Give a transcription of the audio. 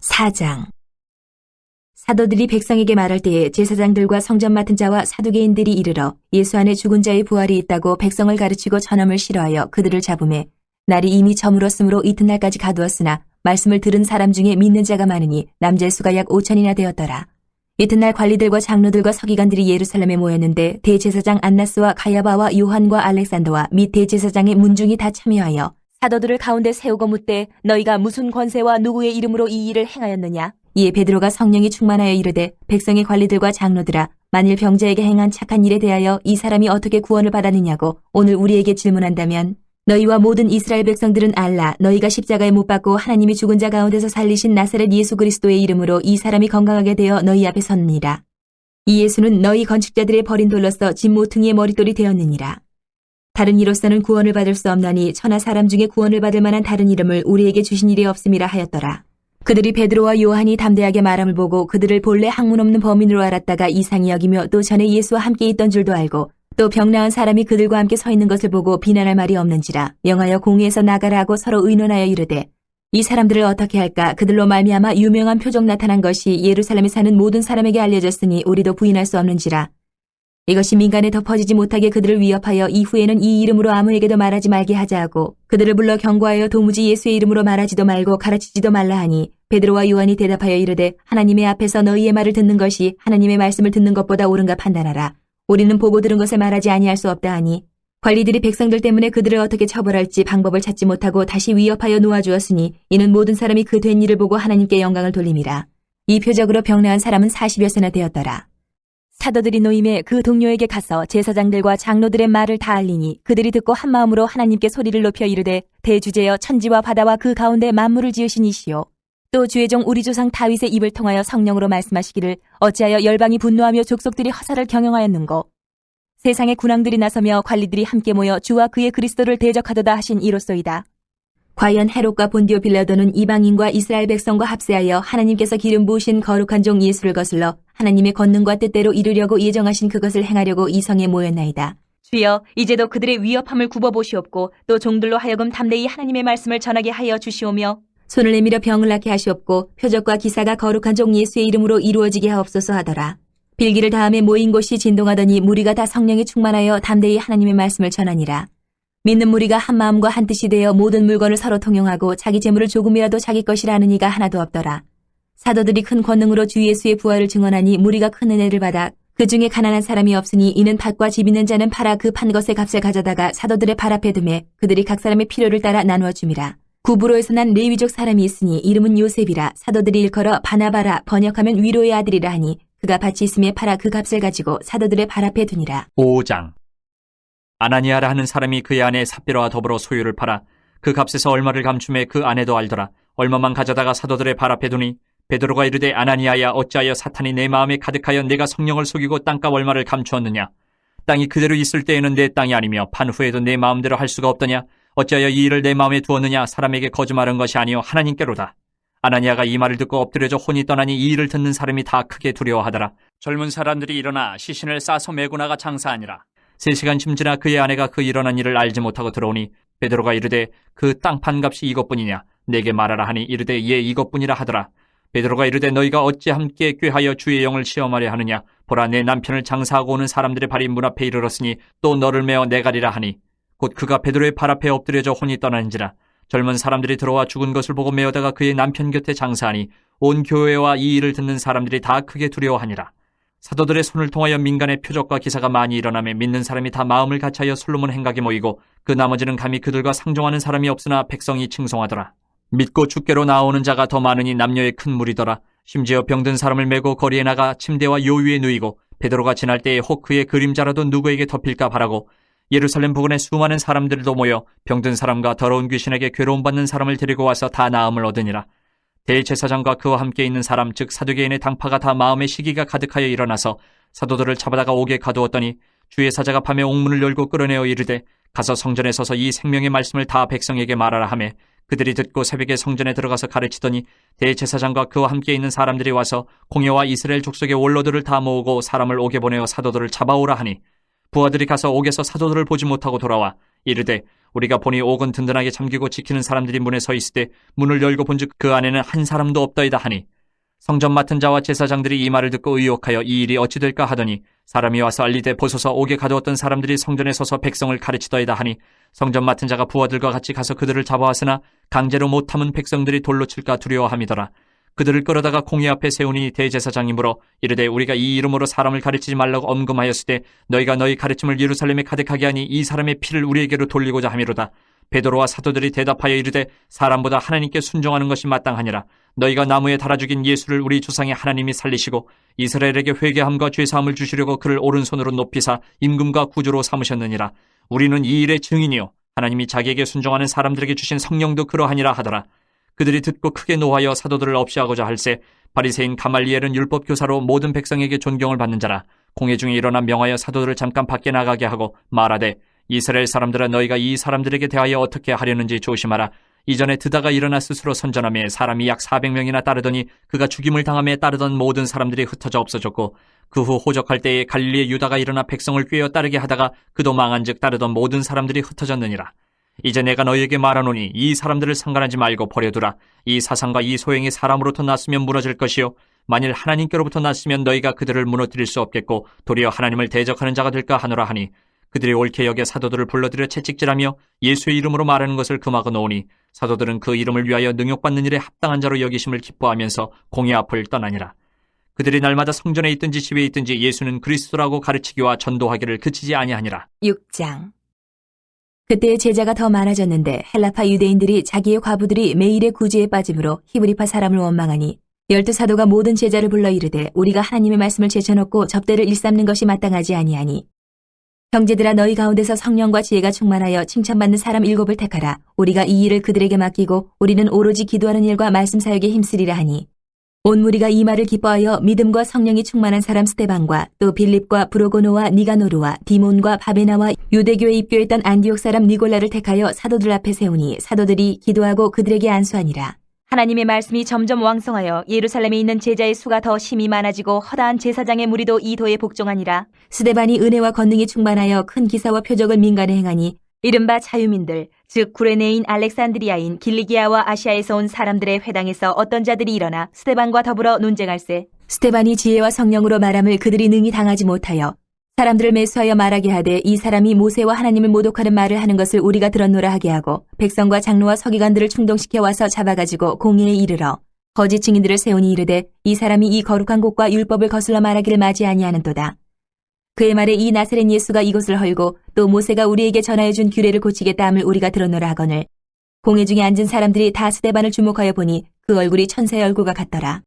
4장. 사도들이 백성에게 말할 때에 제사장들과 성전 맡은 자와 사두개인들이 이르러 예수 안에 죽은 자의 부활이 있다고 백성을 가르치고 전염을 싫어하여 그들을 잡음에 날이 이미 저물었으므로 이튿날까지 가두었으나 말씀을 들은 사람 중에 믿는 자가 많으니 남자의 수가 약 5천이나 되었더라. 이튿날 관리들과 장로들과 서기관들이 예루살렘에 모였는데 대제사장 안나스와 가야바와 요한과 알렉산더와 및 대제사장의 문중이 다 참여하여 사도들을 가운데 세우고 묻되 너희가 무슨 권세와 누구의 이름으로 이 일을 행하였느냐? 이에 베드로가 성령이 충만하여 이르되 백성의 관리들과 장로들아 만일 병자에게 행한 착한 일에 대하여 이 사람이 어떻게 구원을 받았느냐고 오늘 우리에게 질문한다면 너희와 모든 이스라엘 백성들은 알라 너희가 십자가에 못 박고 하나님이 죽은 자 가운데서 살리신 나사렛 예수 그리스도의 이름으로 이 사람이 건강하게 되어 너희 앞에 섰느니라. 이 예수는 너희 건축자들의 버린 돌로서 집 모퉁이의 머릿돌이 되었느니라. 다른 이로서는 구원을 받을 수 없나니 천하 사람 중에 구원을 받을 만한 다른 이름을 우리에게 주신 일이 없음이라 하였더라. 그들이 베드로와 요한이 담대하게 말함을 보고 그들을 본래 학문 없는 범인으로 알았다가 이상히 여기며 또 전에 예수와 함께 있던 줄도 알고 또 병나은 사람이 그들과 함께 서 있는 것을 보고 비난할 말이 없는지라 명하여 공회에서 나가라 하고 서로 의논하여 이르되 이 사람들을 어떻게 할까 그들로 말미암아 유명한 표적 나타난 것이 예루살렘에 사는 모든 사람에게 알려졌으니 우리도 부인할 수 없는지라. 이것이 민간에 덮어지지 못하게 그들을 위협하여 이후에는 이 이름으로 아무에게도 말하지 말게 하자 하고 그들을 불러 경고하여 도무지 예수의 이름으로 말하지도 말고 가르치지도 말라 하니 베드로와 요한이 대답하여 이르되 하나님의 앞에서 너희의 말을 듣는 것이 하나님의 말씀을 듣는 것보다 옳은가 판단하라. 우리는 보고 들은 것을 말하지 아니할 수 없다 하니 관리들이 백성들 때문에 그들을 어떻게 처벌할지 방법을 찾지 못하고 다시 위협하여 놓아주었으니 이는 모든 사람이 그 된 일을 보고 하나님께 영광을 돌림이라. 이 표적으로 병나은 사람은 40여세나 되었더라. 사도들이 노임에 그 동료에게 가서 제사장들과 장로들의 말을 다 알리니 그들이 듣고 한마음으로 하나님께 소리를 높여 이르되 대주제여 천지와 바다와 그 가운데 만물을 지으신 이시오. 또 주의 종 우리 조상 다윗의 입을 통하여 성령으로 말씀하시기를 어찌하여 열방이 분노하며 족속들이 허사를 경영하였는고. 세상의 군왕들이 나서며 관리들이 함께 모여 주와 그의 그리스도를 대적하도다 하신 이로소이다. 과연 헤롯과 본디오 빌라도는 이방인과 이스라엘 백성과 합세하여 하나님께서 기름 부으신 거룩한 종 예수를 거슬러 하나님의 권능과 뜻대로 이루려고 예정하신 그것을 행하려고 이 성에 모였나이다. 주여 이제도 그들의 위협함을 굽어보시옵고 또 종들로 하여금 담대히 하나님의 말씀을 전하게 하여 주시오며 손을 내밀어 병을 낫게 하시옵고 표적과 기사가 거룩한 종 예수의 이름으로 이루어지게 하옵소서 하더라. 빌기를 다음에 모인 곳이 진동하더니 무리가 다 성령에 충만하여 담대히 하나님의 말씀을 전하니라. 믿는 무리가 한 마음과 한 뜻이 되어 모든 물건을 서로 통용하고 자기 재물을 조금이라도 자기 것이라 하는 이가 하나도 없더라. 사도들이 큰 권능으로 주 예수의 부활을 증언하니 무리가 큰 은혜를 받아 그 중에 가난한 사람이 없으니 이는 밭과 집 있는 자는 팔아 그 판 것의 값을 가져다가 사도들의 발 앞에 두매 그들이 각 사람의 필요를 따라 나누어 줌이라. 구브로에서 난 레위족 사람이 있으니 이름은 요셉이라. 사도들이 일컬어 바나바라 번역하면 위로의 아들이라 하니 그가 밭이 있음에 팔아 그 값을 가지고 사도들의 발 앞에 두니라. 5장. 아나니아라 하는 사람이 그의 아내 삽비라와 더불어 소유를 팔아 그 값에서 얼마를 감춤해 그 아내도 알더라. 얼마만 가져다가 사도들의 발 앞에 두니 베드로가 이르되 아나니아야 어찌하여 사탄이 내 마음에 가득하여 내가 성령을 속이고 땅값 얼마를 감추었느냐. 땅이 그대로 있을 때에는 내 땅이 아니며 판 후에도 내 마음대로 할 수가 없더냐. 어찌하여 이 일을 내 마음에 두었느냐. 사람에게 거짓말한 것이 아니요 하나님께로다. 아나니아가 이 말을 듣고 엎드려져 혼이 떠나니 이 일을 듣는 사람이 다 크게 두려워하더라. 젊은 사람들이 일어나 시신을 싸서 메고 나가 장사하니라. 3시간쯤 지나 그의 아내가 그 일어난 일을 알지 못하고 들어오니 베드로가 이르되 그 땅 판값이 이것뿐이냐. 내게 말하라 하니 이르되 예 이것뿐이라 하더라. 베드로가 이르되 너희가 어찌 함께 꾀하여 주의 영을 시험하려 하느냐. 보라 내 남편을 장사하고 오는 사람들의 발이 문 앞에 이르렀으니 또 너를 메어 내가리라 하니 곧 그가 베드로의 발 앞에 엎드려져 혼이 떠나는지라. 젊은 사람들이 들어와 죽은 것을 보고 메어다가 그의 남편 곁에 장사하니 온 교회와 이 일을 듣는 사람들이 다 크게 두려워하니라. 사도들의 손을 통하여 민간의 표적과 기사가 많이 일어나며 믿는 사람이 다 마음을 같이하여 솔로몬 행각에 모이고 그 나머지는 감히 그들과 상종하는 사람이 없으나 백성이 칭송하더라. 믿고 주께로 나오는 자가 더 많으니 남녀의 큰 무리더라. 심지어 병든 사람을 메고 거리에 나가 침대와 요 위에 누이고 베드로가 지날 때에 혹 그의 그림자라도 누구에게 덮일까 바라고 예루살렘 부근에 수많은 사람들도 모여 병든 사람과 더러운 귀신에게 괴로움받는 사람을 데리고 와서 다 나음을 얻으니라. 대제사장과 그와 함께 있는 사람 즉 사두개인의 당파가 다 마음의 시기가 가득하여 일어나서 사도들을 잡아다가 옥에 가두었더니 주의 사자가 밤에 옥문을 열고 끌어내어 이르되 가서 성전에 서서 이 생명의 말씀을 다 백성에게 말하라 하매 그들이 듣고 새벽에 성전에 들어가서 가르치더니 대제사장과 그와 함께 있는 사람들이 와서 공회와 이스라엘 족속의 원로들을 다 모으고 사람을 옥에 보내어 사도들을 잡아오라 하니 부하들이 가서 옥에서 사도들을 보지 못하고 돌아와 이르되 우리가 보니 옥은 든든하게 잠기고 지키는 사람들이 문에 서 있을 때 문을 열고 본즉 그 안에는 한 사람도 없더이다 하니 성전 맡은 자와 제사장들이 이 말을 듣고 의혹하여 이 일이 어찌 될까 하더니 사람이 와서 알리되 보소서 옥에 가두었던 사람들이 성전에 서서 백성을 가르치더이다 하니 성전 맡은 자가 부하들과 같이 가서 그들을 잡아왔으나 강제로 못 참은 백성들이 돌로 칠까 두려워함이더라. 그들을 끌어다가 공회 앞에 세우니 대제사장이 물어 이르되 우리가 이 이름으로 사람을 가르치지 말라고 엄금하였을 때 너희가 너희 가르침을 예루살렘에 가득하게 하니 이 사람의 피를 우리에게로 돌리고자 함이로다. 베드로와 사도들이 대답하여 이르되 사람보다 하나님께 순종하는 것이 마땅하니라. 너희가 나무에 달아 죽인 예수를 우리 조상의 하나님이 살리시고 이스라엘에게 회개함과 죄사함을 주시려고 그를 오른손으로 높이사 임금과 구주로 삼으셨느니라. 우리는 이 일의 증인이요 하나님이 자기에게 순종하는 사람들에게 주신 성령도 그러하니라 하더라. 그들이 듣고 크게 노하여 사도들을 없이하고자 할세 바리새인 가말리엘은 율법 교사로 모든 백성에게 존경을 받는 자라. 공회 중에 일어나 명하여 사도들을 잠깐 밖에 나가게 하고 말하되 이스라엘 사람들아 너희가 이 사람들에게 대하여 어떻게 하려는지 조심하라. 이전에 드다가 일어나 스스로 선전하며 사람이 약 400명이나 따르더니 그가 죽임을 당함에 따르던 모든 사람들이 흩어져 없어졌고 그 후 호적할 때에 갈릴리의 유다가 일어나 백성을 꾀어 따르게 하다가 그도 망한즉 따르던 모든 사람들이 흩어졌느니라. 이제 내가 너희에게 말하노니 이 사람들을 상관하지 말고 버려두라. 이 사상과 이 소행이 사람으로부터 났으면 무너질 것이요 만일 하나님께로부터 났으면 너희가 그들을 무너뜨릴 수 없겠고 도리어 하나님을 대적하는 자가 될까 하노라 하니 그들이 옳게 여겨 사도들을 불러들여 채찍질하며 예수의 이름으로 말하는 것을 금하고 놓으니 사도들은 그 이름을 위하여 능욕받는 일에 합당한 자로 여기심을 기뻐하면서 공회 앞을 떠나니라. 그들이 날마다 성전에 있든지 집에 있든지 예수는 그리스도라고 가르치기와 전도하기를 그치지 아니하니라. 6장. 그때 제자가 더 많아졌는데 헬라파 유대인들이 자기의 과부들이 매일의 구제에 빠짐으로 히브리파 사람을 원망하니 12사도가 모든 제자를 불러 이르되 우리가 하나님의 말씀을 제쳐놓고 접대를 일삼는 것이 마땅하지 아니하니 형제들아 너희 가운데서 성령과 지혜가 충만하여 칭찬받는 사람 7을 택하라. 우리가 이 일을 그들에게 맡기고 우리는 오로지 기도하는 일과 말씀 사역에 힘쓰리라 하니 온 무리가 이 말을 기뻐하여 믿음과 성령이 충만한 사람 스데반과 또 빌립과 브로고노와 니가노르와 디몬과 바베나와 유대교에 입교했던 안디옥 사람 니골라를 택하여 사도들 앞에 세우니 사도들이 기도하고 그들에게 안수하니라. 하나님의 말씀이 점점 왕성하여 예루살렘에 있는 제자의 수가 더 심히 많아지고 허다한 제사장의 무리도 이 도에 복종하니라. 스데반이 은혜와 권능이 충만하여 큰 기사와 표적을 민간에 행하니 이른바 자유민들 즉 구레네인 알렉산드리아인 길리기아와 아시아에서 온 사람들의 회당에서 어떤 자들이 일어나 스데반과 더불어 논쟁할세. 스데반이 지혜와 성령으로 말함을 그들이 능히 당하지 못하여 사람들을 매수하여 말하게 하되 이 사람이 모세와 하나님을 모독하는 말을 하는 것을 우리가 들었노라 하게 하고 백성과 장로와 서기관들을 충동시켜 와서 잡아가지고 공회에 이르러 거짓 증인들을 세우니 이르되 이 사람이 이 거룩한 곳과 율법을 거슬러 말하기를 맞이 아니하는도다. 그의 말에 이 나사렛 예수가 이곳을 헐고 또 모세가 우리에게 전하여 준 규례를 고치겠다 함을 우리가 들었노라 하거늘 공회 중에 앉은 사람들이 다 스데반을 주목하여 보니 그 얼굴이 천사의 얼굴과 같더라.